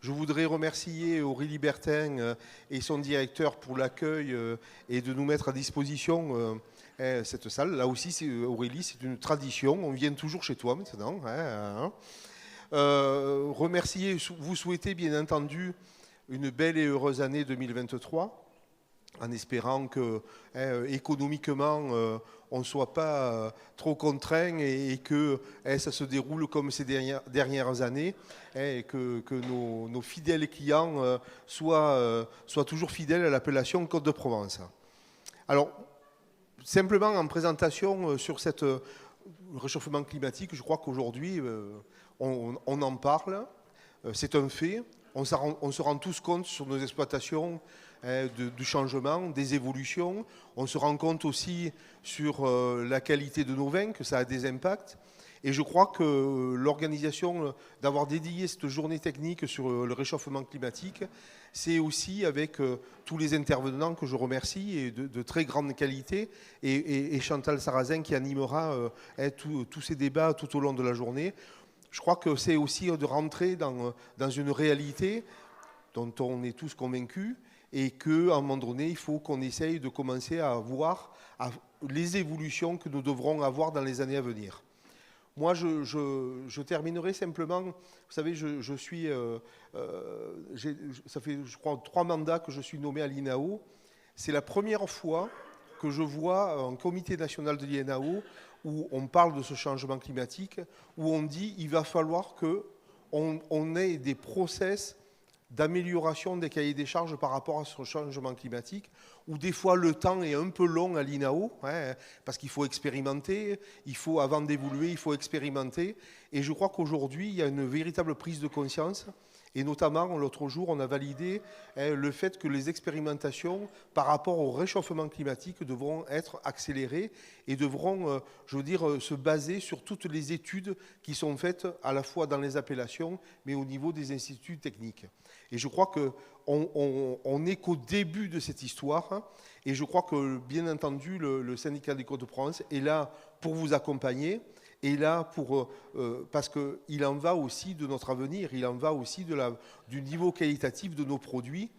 Je voudrais remercier Aurélie Bertin et son directeur pour l'accueil et de nous mettre à disposition cette salle. Là aussi, Aurélie, c'est une tradition. On vient toujours chez toi maintenant. Remercier, vous souhaitez bien entendu une belle et heureuse année 2023, en espérant que économiquement, on ne soit pas trop contraint et que ça se déroule comme ces dernières années, et que nos fidèles clients soient toujours fidèles à l'appellation Côte de Provence. Alors, simplement en présentation sur le réchauffement climatique, je crois qu'aujourd'hui, on en parle, c'est un fait. On se rend tous compte sur nos exploitations du changement, des évolutions. On se rend compte aussi sur la qualité de nos vins, que ça a des impacts. Et je crois que l'organisation d'avoir dédié cette journée technique sur le réchauffement climatique, c'est aussi avec tous les intervenants que je remercie et de très grande qualité, et Chantal Sarrazin qui animera tous ces débats tout au long de la journée. Je crois que c'est aussi de rentrer dans une réalité dont on est tous convaincus et qu'à un moment donné, il faut qu'on essaye de commencer à voir les évolutions que nous devrons avoir dans les années à venir. Moi, je terminerai simplement, vous savez, ça fait, je crois, 3 mandats que je suis nommé à l'INAO. C'est la première fois que je vois un comité national de l'INAO où on parle de ce changement climatique, où on dit qu'il va falloir qu'on ait des process d'amélioration des cahiers des charges par rapport à ce changement climatique, où des fois le temps est un peu long à l'INAO, parce qu'il faut expérimenter, avant d'évoluer, il faut expérimenter. Et je crois qu'aujourd'hui, il y a une véritable prise de conscience. Et notamment, l'autre jour, on a validé le fait que les expérimentations par rapport au réchauffement climatique devront être accélérées et devront, se baser sur toutes les études qui sont faites à la fois dans les appellations, mais au niveau des instituts techniques. Et je crois qu'on n'est qu'au début de cette histoire. Et je crois que, bien entendu, le syndicat des Côtes de Provence est là pour vous accompagner. Et là, parce qu'il en va aussi de notre avenir, il en va aussi du niveau qualitatif de nos produits.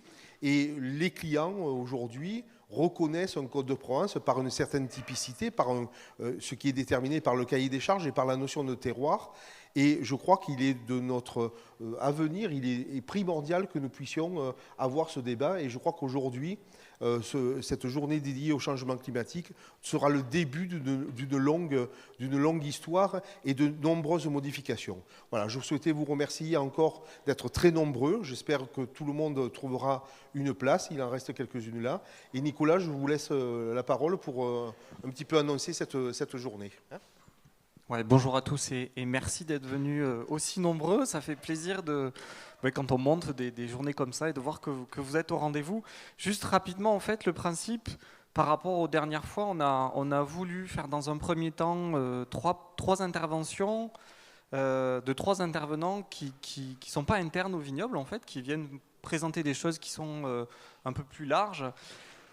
Et les clients, aujourd'hui, reconnaissent un Côte de Provence par une certaine typicité, par ce qui est déterminé par le cahier des charges et par la notion de terroir. Et je crois qu'il est de notre avenir, il est primordial que nous puissions avoir ce débat. Et je crois qu'aujourd'hui, cette journée dédiée au changement climatique sera le début d'une longue histoire et de nombreuses modifications. Voilà, je souhaitais vous remercier encore d'être très nombreux. J'espère que tout le monde trouvera une place. Il en reste quelques-unes là. Et Nicolas, je vous laisse la parole pour un petit peu annoncer cette journée. Ouais, bonjour à tous et merci d'être venus aussi nombreux. Ça fait plaisir quand on monte des journées comme ça et de voir que vous êtes au rendez-vous. Juste rapidement, en fait, le principe, par rapport aux dernières fois, on a voulu faire dans un premier temps trois interventions de 3 intervenants qui sont pas internes au vignoble, en fait, qui viennent présenter des choses qui sont un peu plus larges.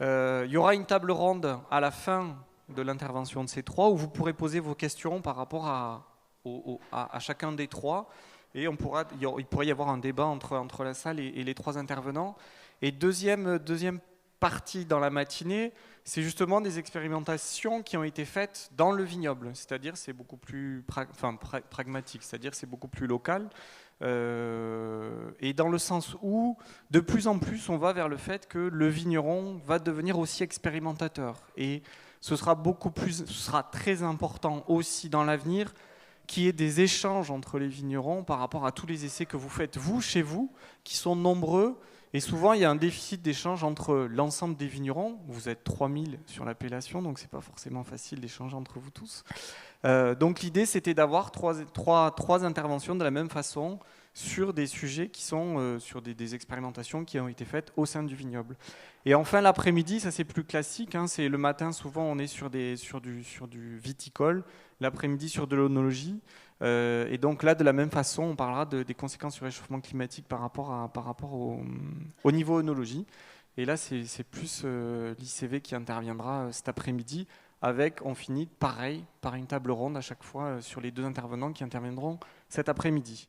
Il y aura une table ronde à la fin de l'intervention de ces 3 où vous pourrez poser vos questions par rapport à chacun des 3 et il pourrait y avoir un débat entre la salle et les 3 intervenants. Et deuxième partie dans la matinée, c'est justement des expérimentations qui ont été faites dans le vignoble, c'est-à-dire c'est beaucoup plus pragmatique, c'est-à-dire c'est beaucoup plus local. Et dans le sens où de plus en plus on va vers le fait que le vigneron va devenir aussi expérimentateur, et ce sera très important aussi dans l'avenir qu'il y ait des échanges entre les vignerons par rapport à tous les essais que vous faites vous chez vous, qui sont nombreux. Et souvent, il y a un déficit d'échange entre l'ensemble des vignerons. Vous êtes 3000 sur l'appellation, donc ce n'est pas forcément facile d'échanger entre vous tous. Donc l'idée, c'était d'avoir trois interventions de la même façon sur des sujets qui sont sur des expérimentations qui ont été faites au sein du vignoble. Et enfin, l'après-midi, ça c'est plus classique. C'est le matin, souvent, on est sur du viticole. L'après-midi, sur de l'œnologie. Et donc là, de la même façon, on parlera des conséquences sur le réchauffement climatique par rapport au niveau œnologie. Et là, c'est plus l'ICV qui interviendra cet après-midi. On finit pareil, par une table ronde à chaque fois sur les 2 intervenants qui interviendront cet après-midi.